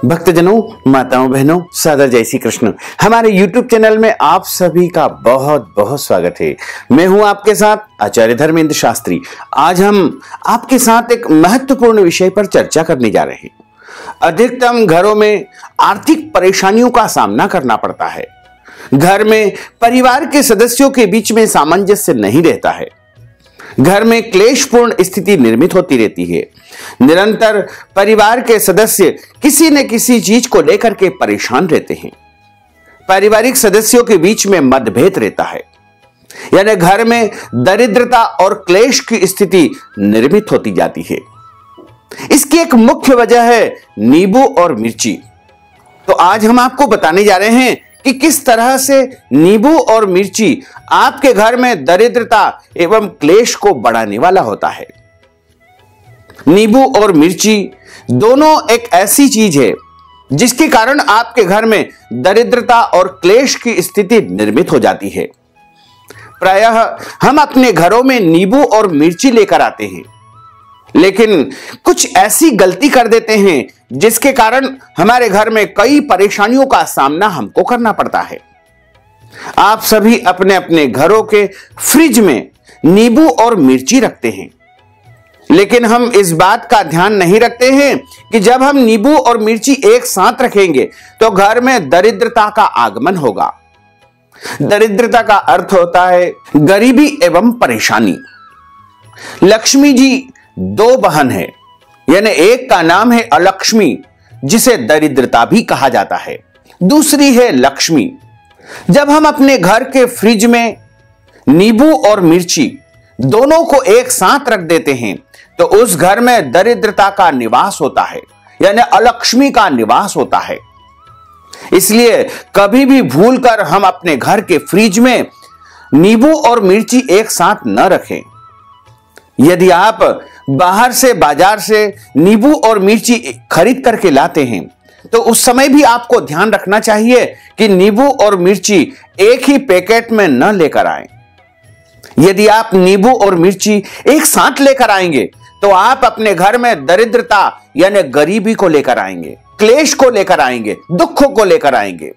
भक्तजनों, माताओं, बहनों, सादर जय श्री कृष्ण। हमारे YouTube चैनल में आप सभी का बहुत बहुत स्वागत है। मैं हूं आपके साथ आचार्य धर्मेंद्र शास्त्री। आज हम आपके साथ एक महत्वपूर्ण विषय पर चर्चा करने जा रहे हैं। अधिकतम घरों में आर्थिक परेशानियों का सामना करना पड़ता है। घर में परिवार के सदस्यों के बीच में सामंजस्य नहीं रहता है। घर में क्लेशपूर्ण स्थिति निर्मित होती रहती है। निरंतर परिवार के सदस्य किसी न किसी चीज को लेकर के परेशान रहते हैं। पारिवारिक सदस्यों के बीच में मतभेद रहता है, यानी घर में दरिद्रता और क्लेश की स्थिति निर्मित होती जाती है। इसकी एक मुख्य वजह है नींबू और मिर्ची। तो आज हम आपको बताने जा रहे हैं कि किस तरह से नींबू और मिर्ची आपके घर में दरिद्रता एवं क्लेश को बढ़ाने वाला होता है। नींबू और मिर्ची दोनों एक ऐसी चीज है जिसके कारण आपके घर में दरिद्रता और क्लेश की स्थिति निर्मित हो जाती है। प्रायः हम अपने घरों में नींबू और मिर्ची लेकर आते हैं, लेकिन कुछ ऐसी गलती कर देते हैं जिसके कारण हमारे घर में कई परेशानियों का सामना हमको करना पड़ता है। आप सभी अपने अपने घरों के फ्रिज में नींबू और मिर्ची रखते हैं, लेकिन हम इस बात का ध्यान नहीं रखते हैं कि जब हम नींबू और मिर्ची एक साथ रखेंगे तो घर में दरिद्रता का आगमन होगा। दरिद्रता का अर्थ होता है गरीबी एवं परेशानी। लक्ष्मी जी दो बहन है, यानी एक का नाम है अलक्ष्मी, जिसे दरिद्रता भी कहा जाता है। दूसरी है लक्ष्मी। जब हम अपने घर के फ्रिज में नींबू और मिर्ची दोनों को एक साथ रख देते हैं तो उस घर में दरिद्रता का निवास होता है, यानी अलक्ष्मी का निवास होता है। इसलिए कभी भी भूलकर हम अपने घर के फ्रिज में नींबू और मिर्ची एक साथ न रखें। यदि आप बाहर से बाजार से नींबू और मिर्ची खरीद करके लाते हैं तो उस समय भी आपको ध्यान रखना चाहिए कि नींबू और मिर्ची एक ही पैकेट में न लेकर आएं। यदि आप नींबू और मिर्ची एक साथ लेकर आएंगे तो आप अपने घर में दरिद्रता यानी गरीबी को लेकर आएंगे, क्लेश को लेकर आएंगे, दुखों को लेकर आएंगे।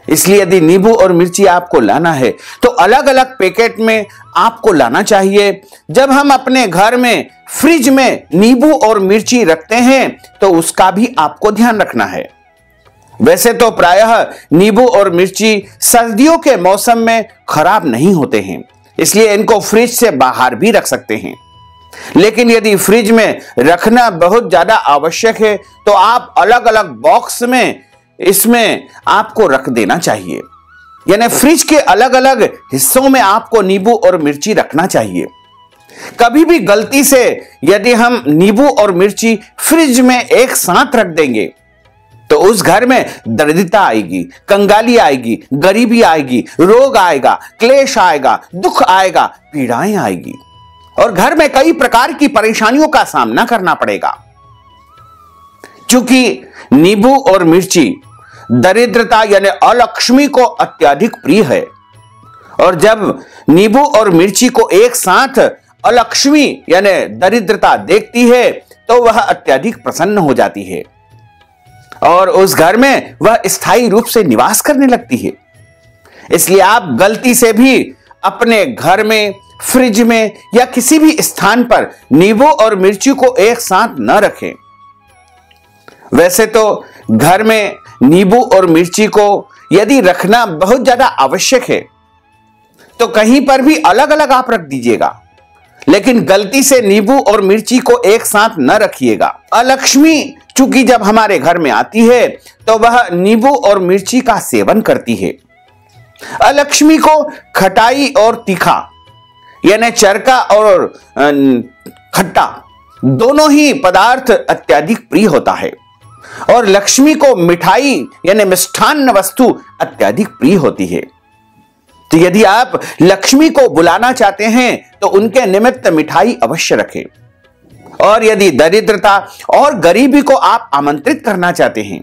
इसलिए यदि नींबू और मिर्ची आपको लाना है तो अलग अलग पैकेट में आपको लाना चाहिए। जब हम अपने घर में फ्रिज में नींबू और मिर्ची रखते हैं तो उसका भी आपको ध्यान रखना है। वैसे तो प्रायः नींबू और मिर्ची सर्दियों के मौसम में खराब नहीं होते हैं, इसलिए इनको फ्रिज से बाहर भी रख सकते हैं। लेकिन यदि फ्रिज में रखना बहुत ज्यादा आवश्यक है तो आप अलग अलग बॉक्स में इसमें आपको रख देना चाहिए, यानी फ्रिज के अलग अलग हिस्सों में आपको नींबू और मिर्ची रखना चाहिए। कभी भी गलती से यदि हम नींबू और मिर्ची फ्रिज में एक साथ रख देंगे तो उस घर में दरिद्रता आएगी, कंगाली आएगी, गरीबी आएगी, रोग आएगा, क्लेश आएगा, दुख आएगा, पीड़ाएं आएगी और घर में कई प्रकार की परेशानियों का सामना करना पड़ेगा। क्योंकि नींबू और मिर्ची दरिद्रता यानी अलक्ष्मी को अत्यधिक प्रिय है, और जब नींबू और मिर्ची को एक साथ अलक्ष्मी यानी दरिद्रता देखती है तो वह अत्यधिक प्रसन्न हो जाती है और उस घर में वह स्थायी रूप से निवास करने लगती है। इसलिए आप गलती से भी अपने घर में, फ्रिज में या किसी भी स्थान पर नींबू और मिर्ची को एक साथ न रखें। वैसे तो घर में नींबू और मिर्ची को यदि रखना बहुत ज्यादा आवश्यक है तो कहीं पर भी अलग अलग आप रख दीजिएगा, लेकिन गलती से नींबू और मिर्ची को एक साथ न रखिएगा। अलक्ष्मी चूंकि जब हमारे घर में आती है तो वह नींबू और मिर्ची का सेवन करती है। अलक्ष्मी को खटाई और तीखा यानी चरका और खट्टा दोनों ही पदार्थ अत्यधिक प्रिय होता है, और लक्ष्मी को मिठाई यानी मिष्ठान्न वस्तु अत्यधिक प्रिय होती है। तो यदि आप लक्ष्मी को बुलाना चाहते हैं तो उनके निमित्त मिठाई अवश्य रखें, और यदि दरिद्रता और गरीबी को आप आमंत्रित करना चाहते हैं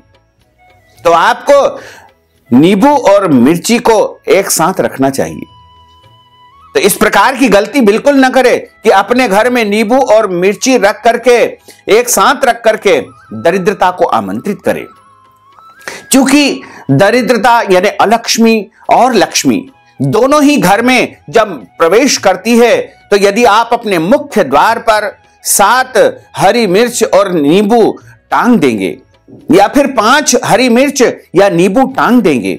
तो आपको नींबू और मिर्ची को एक साथ रखना चाहिए। तो इस प्रकार की गलती बिल्कुल ना करें कि अपने घर में नींबू और मिर्ची रख करके, एक साथ रख करके दरिद्रता को आमंत्रित करें। क्योंकि दरिद्रता यानी अलक्ष्मी और लक्ष्मी दोनों ही घर में जब प्रवेश करती है, तो यदि आप अपने मुख्य द्वार पर 7 हरी मिर्च और नींबू टांग देंगे या फिर 5 हरी मिर्च या नींबू टांग देंगे,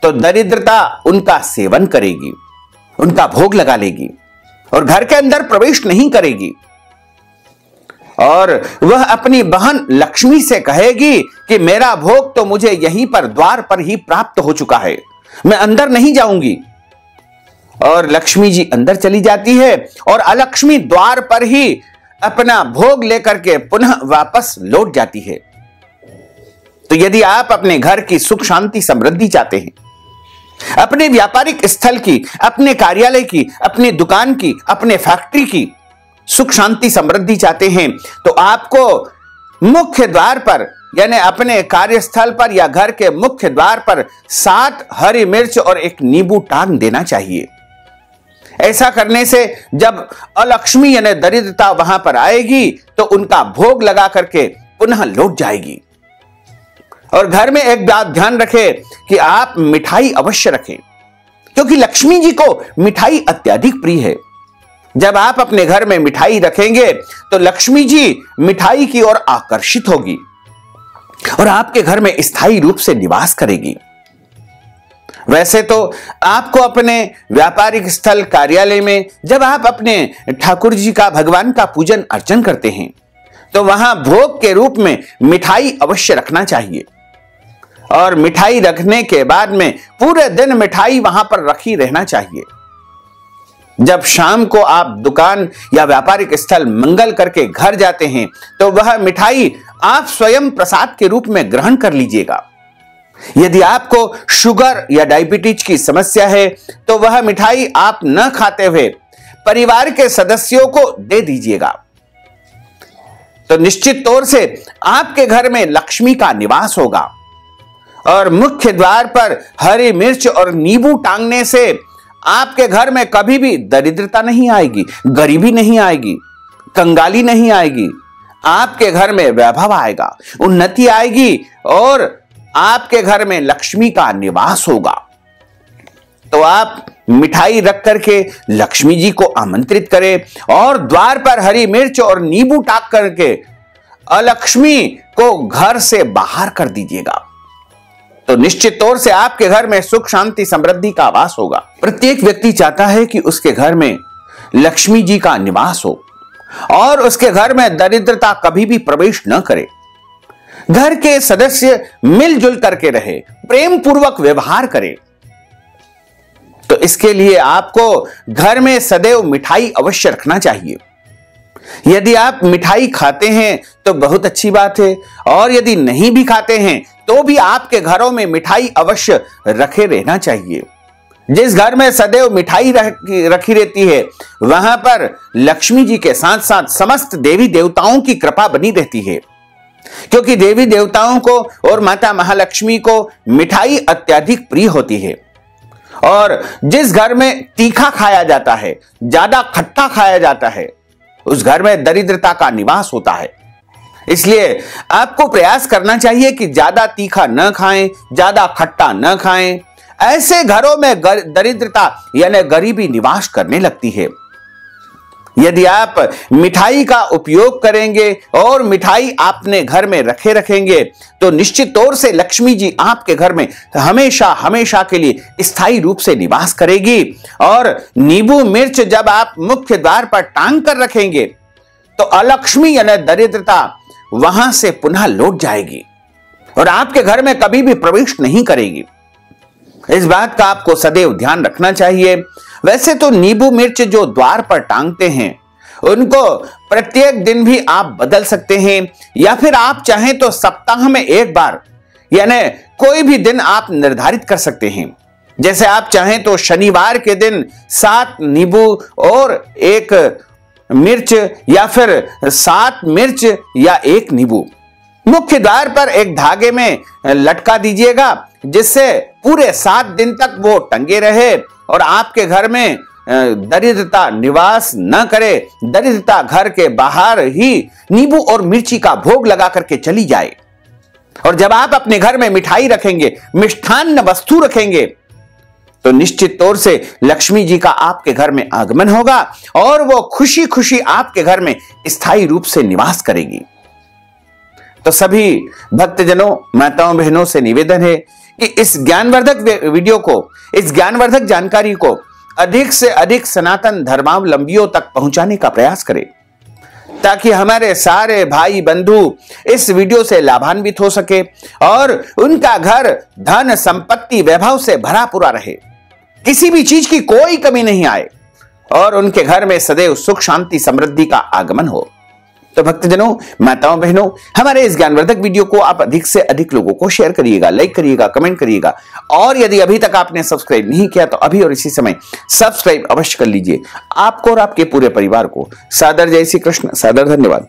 तो दरिद्रता उनका सेवन करेगी, उनका भोग लगा लेगी और घर के अंदर प्रवेश नहीं करेगी। और वह अपनी बहन लक्ष्मी से कहेगी कि मेरा भोग तो मुझे यहीं पर द्वार पर ही प्राप्त हो चुका है, मैं अंदर नहीं जाऊंगी। और लक्ष्मी जी अंदर चली जाती है और अलक्ष्मी द्वार पर ही अपना भोग लेकर के पुनः वापस लौट जाती है। तो यदि आप अपने घर की सुख शांति समृद्धि चाहते हैं, अपने व्यापारिक स्थल की, अपने कार्यालय की, अपनी दुकान की, अपने फैक्ट्री की सुख शांति समृद्धि चाहते हैं, तो आपको मुख्य द्वार पर यानी अपने कार्यस्थल पर या घर के मुख्य द्वार पर 7 हरी मिर्च और एक नींबू टांग देना चाहिए। ऐसा करने से जब अलक्ष्मी यानी दरिद्रता वहां पर आएगी तो उनका भोग लगा करके पुनः लौट जाएगी। और घर में एक बात ध्यान रखें कि आप मिठाई अवश्य रखें, क्योंकि लक्ष्मी जी को मिठाई अत्यधिक प्रिय है। जब आप अपने घर में मिठाई रखेंगे तो लक्ष्मी जी मिठाई की ओर आकर्षित होगी और आपके घर में स्थायी रूप से निवास करेगी। वैसे तो आपको अपने व्यापारिक स्थल, कार्यालय में जब आप अपने ठाकुर जी का, भगवान का पूजन अर्चन करते हैं, तो वहां भोग के रूप में मिठाई अवश्य रखना चाहिए। और मिठाई रखने के बाद में पूरे दिन मिठाई वहां पर रखी रहना चाहिए। जब शाम को आप दुकान या व्यापारिक स्थल मंगल करके घर जाते हैं, तो वह मिठाई आप स्वयं प्रसाद के रूप में ग्रहण कर लीजिएगा। यदि आपको शुगर या डायबिटीज की समस्या है, तो वह मिठाई आप न खाते हुए परिवार के सदस्यों को दे दीजिएगा। तो निश्चित तौर से आपके घर में लक्ष्मी का निवास होगा। और मुख्य द्वार पर हरी मिर्च और नींबू टांगने से आपके घर में कभी भी दरिद्रता नहीं आएगी, गरीबी नहीं आएगी, कंगाली नहीं आएगी। आपके घर में वैभव आएगा, उन्नति आएगी और आपके घर में लक्ष्मी का निवास होगा। तो आप मिठाई रख करके लक्ष्मी जी को आमंत्रित करें और द्वार पर हरी मिर्च और नींबू टाक करके अलक्ष्मी को घर से बाहर कर दीजिएगा। तो निश्चित तौर से आपके घर में सुख शांति समृद्धि का वास होगा। प्रत्येक व्यक्ति चाहता है कि उसके घर में लक्ष्मी जी का निवास हो और उसके घर में दरिद्रता कभी भी प्रवेश न करे। घर के सदस्य मिलजुल करके रहे, प्रेम पूर्वक व्यवहार करें। तो इसके लिए आपको घर में सदैव मिठाई अवश्य रखना चाहिए। यदि आप मिठाई खाते हैं तो बहुत अच्छी बात है, और यदि नहीं भी खाते हैं तो भी आपके घरों में मिठाई अवश्य रखे रहना चाहिए। जिस घर में सदैव मिठाई रखी रहती है, वहां पर लक्ष्मी जी के साथ साथ समस्त देवी देवताओं की कृपा बनी रहती है, क्योंकि देवी देवताओं को और माता महालक्ष्मी को मिठाई अत्यधिक प्रिय होती है। और जिस घर में तीखा खाया जाता है, ज्यादा खट्टा खाया जाता है, उस घर में दरिद्रता का निवास होता है। इसलिए आपको प्रयास करना चाहिए कि ज्यादा तीखा न खाएं, ज्यादा खट्टा न खाएं। ऐसे घरों में दरिद्रता यानी गरीबी निवास करने लगती है। यदि आप मिठाई का उपयोग करेंगे और मिठाई आपने घर में रखेंगे, तो निश्चित तौर से लक्ष्मी जी आपके घर में हमेशा हमेशा के लिए स्थायी रूप से निवास करेगी। और नींबू मिर्च जब आप मुख्य द्वार पर टांग कर रखेंगे, तो अलक्ष्मी यानी दरिद्रता वहां से पुनः लौट जाएगी और आपके घर में कभी भी प्रवेश नहीं करेगी। इस बात का आपको सदैव ध्यान रखना चाहिए। वैसे तो नींबू मिर्च जो द्वार पर टांगते हैं, उनको प्रत्येक दिन भी आप बदल सकते हैं, या फिर आप चाहें तो सप्ताह में एक बार यानी कोई भी दिन आप निर्धारित कर सकते हैं। जैसे आप चाहें तो शनिवार के दिन 7 नींबू और 1 मिर्च, या फिर 7 मिर्च या 1 नींबू मुख्य द्वार पर एक धागे में लटका दीजिएगा, जिससे पूरे 7 दिन तक वो टंगे रहे और आपके घर में दरिद्रता निवास न करे, दरिद्रता घर के बाहर ही नींबू और मिर्ची का भोग लगा करके चली जाए। और जब आप अपने घर में मिठाई रखेंगे, मिष्ठान्न वस्तु रखेंगे, तो निश्चित तौर से लक्ष्मी जी का आपके घर में आगमन होगा और वो खुशी खुशी आपके घर में स्थायी रूप से निवास करेगी। तो सभी भक्तजनों, माताओं बहनों से निवेदन है कि इस ज्ञानवर्धक वीडियो को, इस ज्ञानवर्धक जानकारी को अधिक से अधिक सनातन धर्मावलंबियों तक पहुंचाने का प्रयास करें, ताकि हमारे सारे भाई बंधु इस वीडियो से लाभान्वित हो सके और उनका घर धन संपत्ति वैभव से भरा पूरा रहे, किसी भी चीज की कोई कमी नहीं आए और उनके घर में सदैव सुख शांति समृद्धि का आगमन हो। तो भक्तजनों, माताओं बहनों, हमारे इस ज्ञानवर्धक वीडियो को आप अधिक से अधिक लोगों को शेयर करिएगा, लाइक करिएगा, कमेंट करिएगा और यदि अभी तक आपने सब्सक्राइब नहीं किया तो अभी और इसी समय सब्सक्राइब अवश्य कर लीजिए। आपको और आपके पूरे परिवार को सादर जय श्री कृष्ण, सादर धन्यवाद।